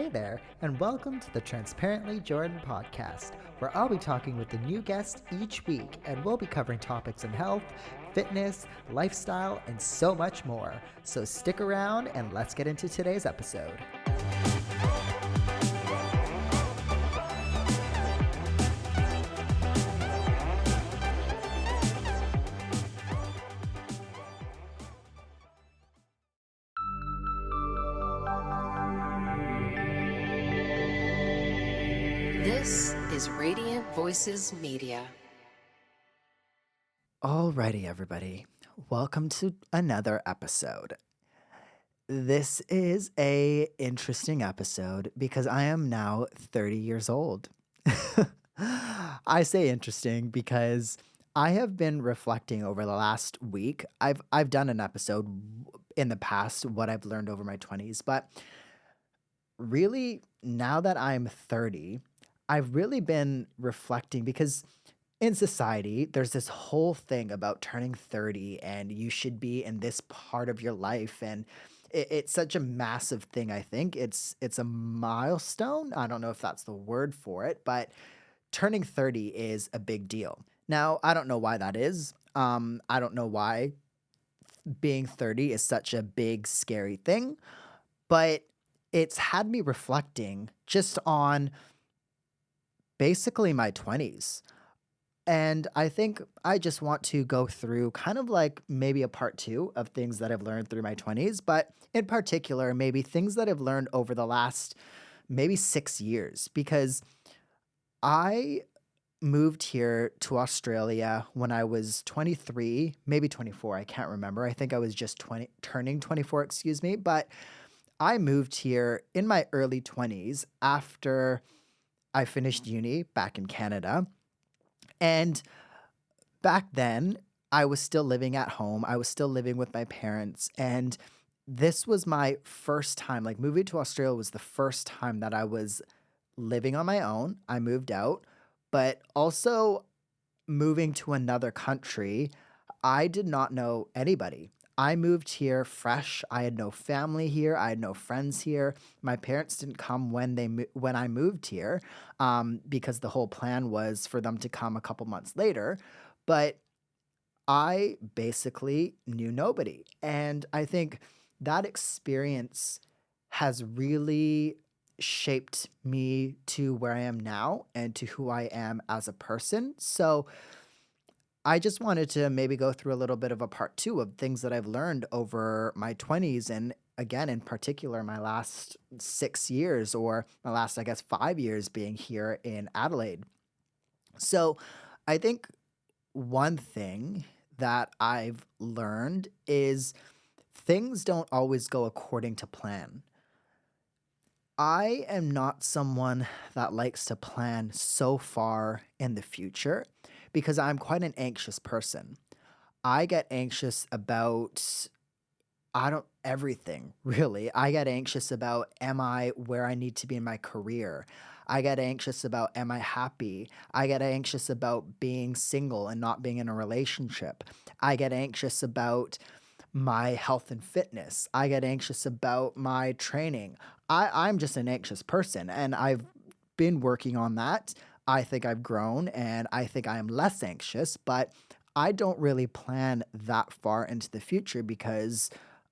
Hey there, and welcome to the Transparently Jordan podcast, where I'll be talking with a new guest each week, and we'll be covering topics in health, fitness, lifestyle, and so much more. So stick around and let's get into today's episode. This is Radiant Voices Media. Alrighty, everybody. Welcome to another episode. This is a interesting episode because I am now 30 years old. I say interesting because I have been reflecting over the last week. I've done an episode in the past, what I've learned over my 20s, but really now that I'm 30, I've really been reflecting because in society, there's this whole thing about turning 30 and you should be in this part of your life. And it's such a massive thing, I think. It's a milestone. I don't know if that's the word for it, but turning 30 is a big deal. Now, I don't know why that is. I don't know why being 30 is such a big, scary thing, but it's had me reflecting just on basically my 20s. And I think I just want to go through kind of like maybe a part two of things that I've learned through my 20s, but in particular, maybe things that I've learned over the last maybe 6 years, because I moved here to Australia when I was 23, maybe 24. I can't remember. I think I was just turning 24, excuse me. But I moved here in my early 20s after I finished uni back in Canada. And back then, I was still living at home. I was still living with my parents. And this was my first time, like moving to Australia was the first time that I was living on my own. I moved out, but also moving to another country, I did not know anybody. I moved here fresh. I had no family here. I had no friends here. My parents didn't come when I moved here, because the whole plan was for them to come a couple months later. But I basically knew nobody, and I think that experience has really shaped me to where I am now and to who I am as a person. So I just wanted to maybe go through a little bit of a part two of things that I've learned over my 20s. And again, in particular, my last 6 years or my last, I guess, 5 years being here in Adelaide. So I think one thing that I've learned is things don't always go according to plan. I am not someone that likes to plan so far in the future because I'm quite an anxious person. I get anxious about I don't everything, really. I get anxious about am I where I need to be in my career? I get anxious about am I happy? I get anxious about being single and not being in a relationship. I get anxious about my health and fitness. I get anxious about my training. I'm just an anxious person and I've been working on that. I think I've grown and I think I am less anxious, but I don't really plan that far into the future because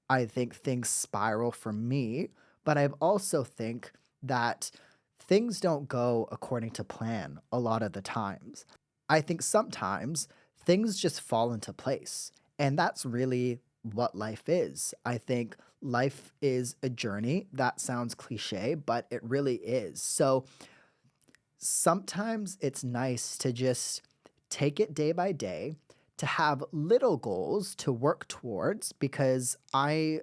I think things spiral for me. But I also think that things don't go according to plan a lot of the times. I think sometimes things just fall into place. And that's really what life is. I think life is a journey. That sounds cliche, but it really is. So sometimes it's nice to just take it day by day, to have little goals to work towards because I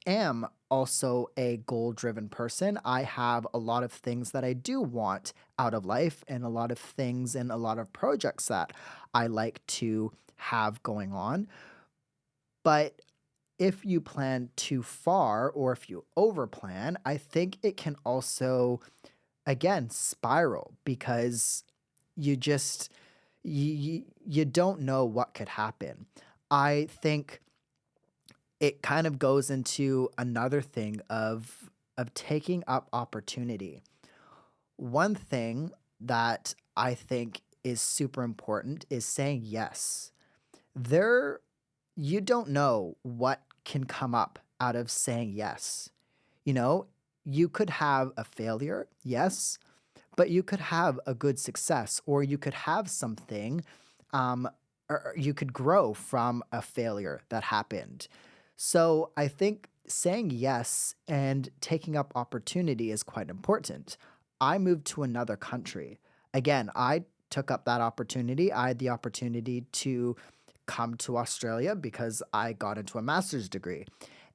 am also a goal driven person. I have a lot of things that I do want out of life and a lot of things and a lot of projects that I like to have going on. But if you plan too far or if you overplan, I think it can also again spiral because you just you don't know what could happen. I think it kind of goes into another thing of of taking up opportunity. One thing that I think is super important is saying yes. There you don't know what can come up out of saying yes. You know, you could have a failure, yes, but you could have a good success, or you could have something, um, or you could grow from a failure that happened. So I think saying yes and taking up opportunity is quite important. I moved to another country. Again, I took up that opportunity. I had the opportunity to come to Australia because I got into a master's degree.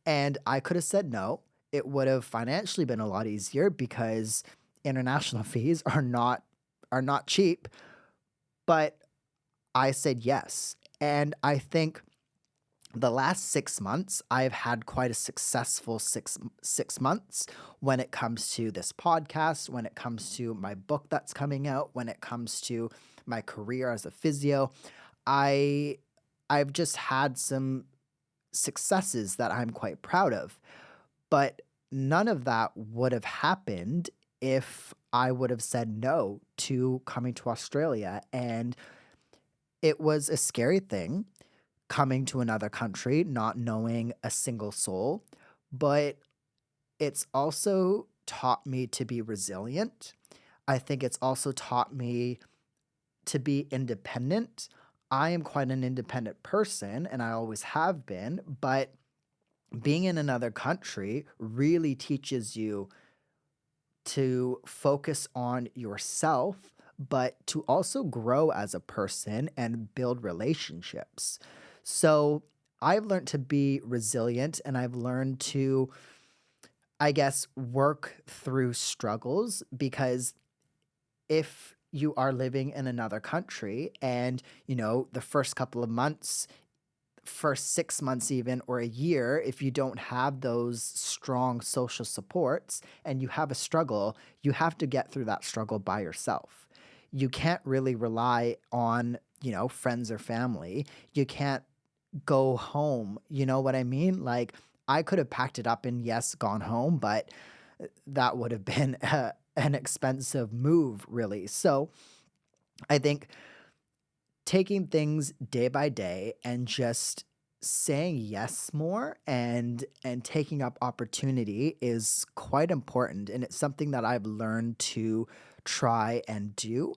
And I could have said no. It would have financially been a lot easier because international fees are not cheap, but I said yes. And I think the last 6 months, I've had quite a successful six months when it comes to this podcast, when it comes to my book that's coming out, when it comes to my career as a physio. I I've just had some successes that I'm quite proud of. But none of that would have happened if I would have said no to coming to Australia. And it was a scary thing coming to another country, not knowing a single soul. But it's also taught me to be resilient. I think it's also taught me to be independent. I am quite an independent person and I always have been, but being in another country really teaches you to focus on yourself, but to also grow as a person and build relationships. So I've learned to be resilient and I've learned to, I guess, work through struggles because if you are living in another country and, the first couple of months, first 6 months even, or a year, if you don't have those strong social supports and you have a struggle, you have to get through that struggle by yourself. You can't really rely on, friends or family. You can't go home, you know what I mean? Like, I could have packed it up and, yes, gone home, but that would have been an expensive move, really. So, I think taking things day by day and just saying yes more and taking up opportunity is quite important, and it's something that I've learned to try and do,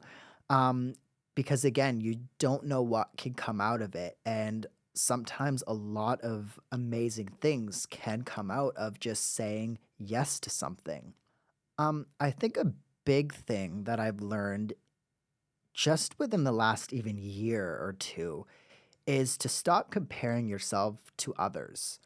um, because again, you don't know what can come out of it, and sometimes a lot of amazing things can come out of just saying yes to something. I think a big thing that I've learned just within the last even year or two is to stop comparing yourself to others.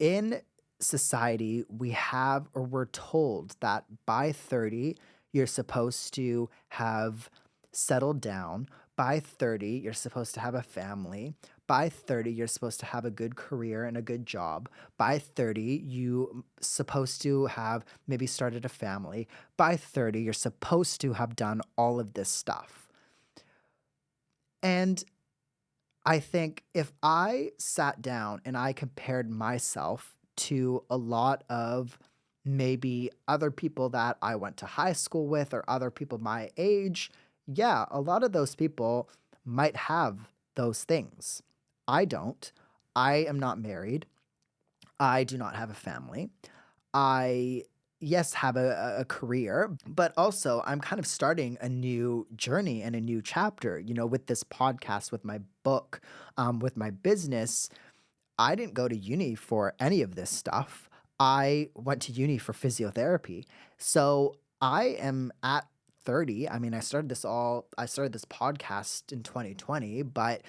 In society, we have or we're told that by 30, you're supposed to have settled down. By 30, you're supposed to have a family. By 30, you're supposed to have a good career and a good job. By 30, you supposed to have maybe started a family. By 30, you're supposed to have done all of this stuff. And I think if I sat down and I compared myself to a lot of maybe other people that I went to high school with or other people my age, yeah, a lot of those people might have those things. I don't. I am not married. I do not have a family. I, yes, have a career, but also I'm kind of starting a new journey and a new chapter, with this podcast, with my book, with my business. I didn't go to uni for any of this stuff. I went to uni for physiotherapy. So I am at 30. I mean, I started this podcast in 2020, but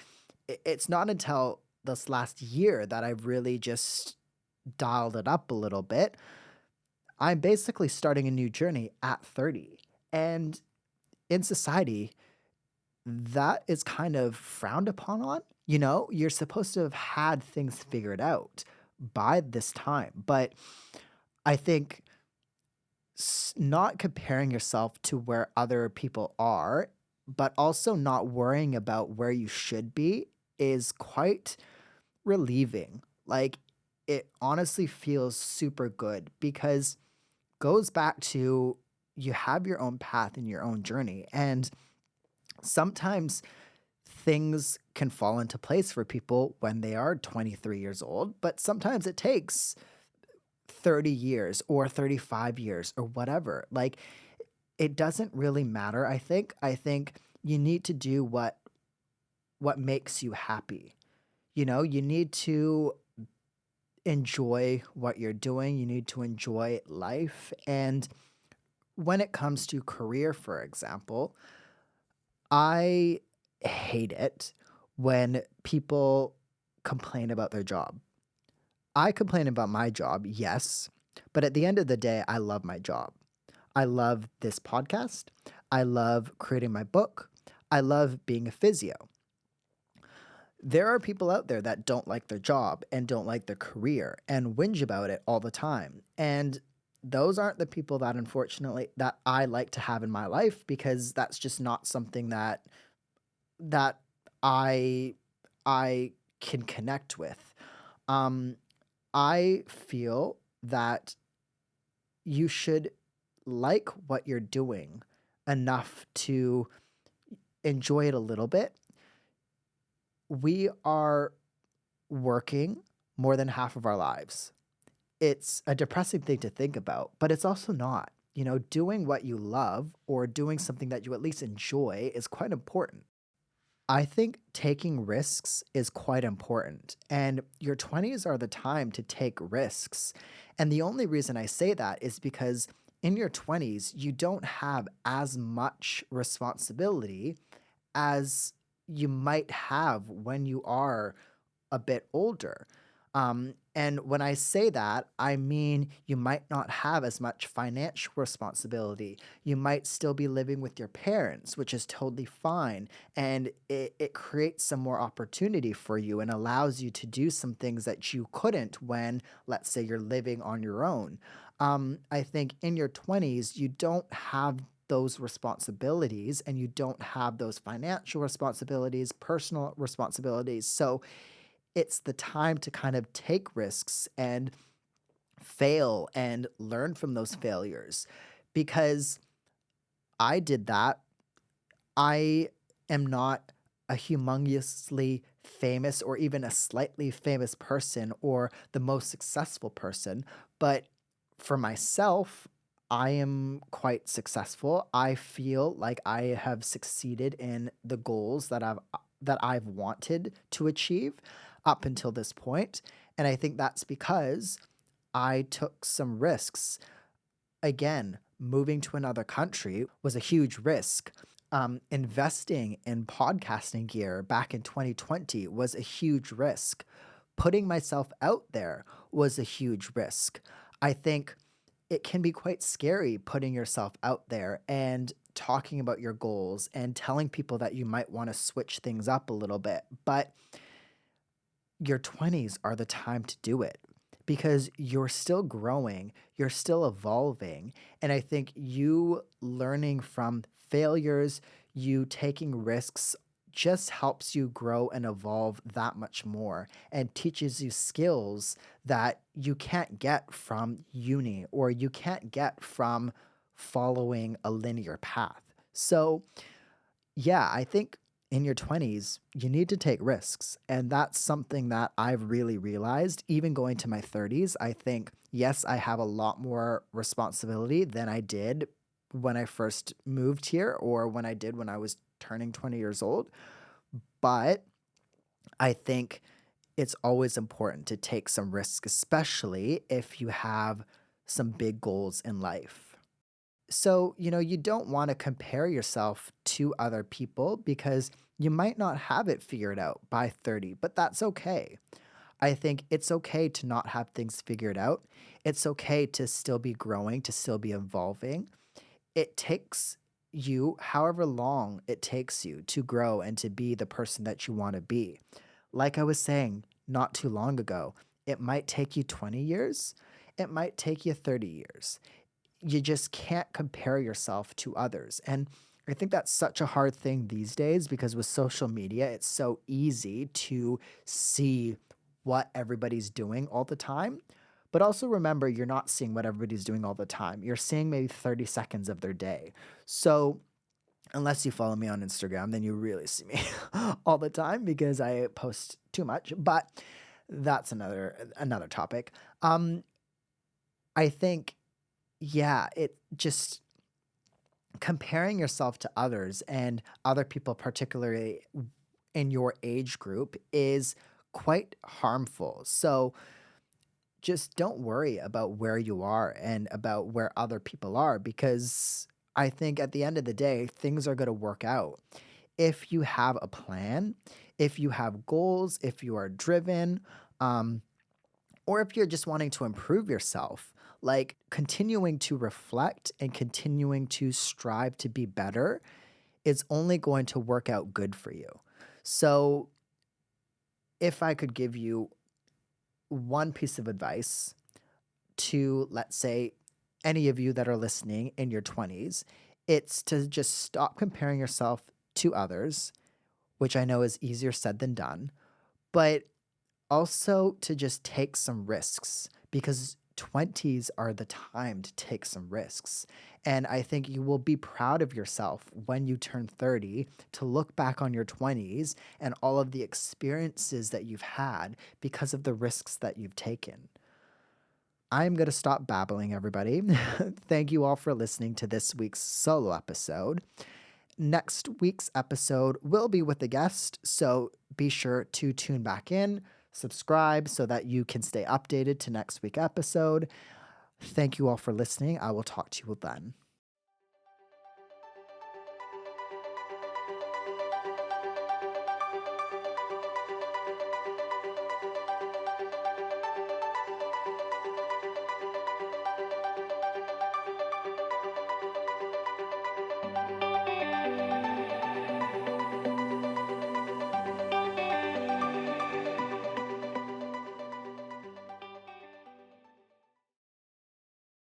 it's not until this last year that I've really just dialed it up a little bit. I'm basically starting a new journey at 30. And in society, that is kind of frowned upon on. You're supposed to have had things figured out by this time. But I think not comparing yourself to where other people are, but also not worrying about where you should be is quite relieving. Like, it honestly feels super good because goes back to you have your own path and your own journey. And sometimes things can fall into place for people when they are 23 years old, but sometimes it takes 30 years or 35 years or whatever. Like it doesn't really matter, I think. I think you need to do what makes you happy. You know, you need to enjoy what you're doing. You need to enjoy life. And when it comes to career, for example, I hate it when people complain about their job. I complain about my job, yes, but at the end of the day, I love my job. I love this podcast. I love creating my book. I love being a physio. There are people out there that don't like their job and don't like their career and whinge about it all the time. And those aren't the people that unfortunately that I like to have in my life because that's just not something that I I can connect with. Um I feel that you should like what you're doing enough to enjoy it a little bit. We are working more than half of our lives. It's a depressing thing to think about, but it's also not. You know, doing what you love or doing something that you at least enjoy is quite important. I think taking risks is quite important, and your 20s are the time to take risks. And the only reason I say that is because in your 20s, you don't have as much responsibility as you might have when you are a bit older. And when I say that, I mean you might not have as much financial responsibility. You might still be living with your parents, which is totally fine. And it creates some more opportunity for you and allows you to do some things that you couldn't when, let's say, you're living on your own. I think in your 20s, you don't have those responsibilities and you don't have those financial responsibilities, personal responsibilities. So, it's the time to kind of take risks and fail and learn from those failures because I did that. I am not a humongously famous or even a slightly famous person or the most successful person, but for myself, I am quite successful. I feel like I have succeeded in the goals that I've wanted to achieve up until this point, and I think that's because I took some risks. Again, moving to another country was a huge risk. Investing in podcasting gear back in 2020 was a huge risk. Putting myself out there was a huge risk. I think it can be quite scary putting yourself out there and talking about your goals and telling people that you might want to switch things up a little bit. But your 20s are the time to do it because you're still growing, you're still evolving. And I think you learning from failures, you taking risks, just helps you grow and evolve that much more and teaches you skills that you can't get from uni or you can't get from following a linear path. So, yeah, I think in your 20s, you need to take risks. And that's something that I've really realized. Even going to my 30s, I think, yes, I have a lot more responsibility than I did when I first moved here or when I did when I was turning 20 years old. But I think it's always important to take some risks, especially if you have some big goals in life. So, you don't want to compare yourself to other people because you might not have it figured out by 30, but that's okay. I think it's okay to not have things figured out. It's okay to still be growing, to still be evolving. It takes you however long it takes you to grow and to be the person that you want to be. Like I was saying not too long ago, it might take you 20 years, it might take you 30 years. You just can't compare yourself to others. And I think that's such a hard thing these days because with social media, it's so easy to see what everybody's doing all the time. But also remember, you're not seeing what everybody's doing all the time. You're seeing maybe 30 seconds of their day. So, unless you follow me on Instagram, then you really see me all the time because I post too much. But that's another topic. I think, yeah, it just comparing yourself to others and other people, particularly in your age group, is quite harmful. So just don't worry about where you are and about where other people are, because I think at the end of the day, things are going to work out. If you have a plan, if you have goals, if you are driven, um, or if you're just wanting to improve yourself, like continuing to reflect and continuing to strive to be better is only going to work out good for you. So, if I could give you one piece of advice to, let's say, any of you that are listening in your 20s, it's to just stop comparing yourself to others, which I know is easier said than done, but also to just take some risks, because 20s are the time to take some risks. And I think you will be proud of yourself when you turn 30 to look back on your 20s and all of the experiences that you've had because of the risks that you've taken. I'm going to stop babbling, everybody. Thank you all for listening to this week's solo episode. Next week's episode will be with a guest, so be sure to tune back in, subscribe so that you can stay updated to next week's episode. Thank you all for listening. I will talk to you then.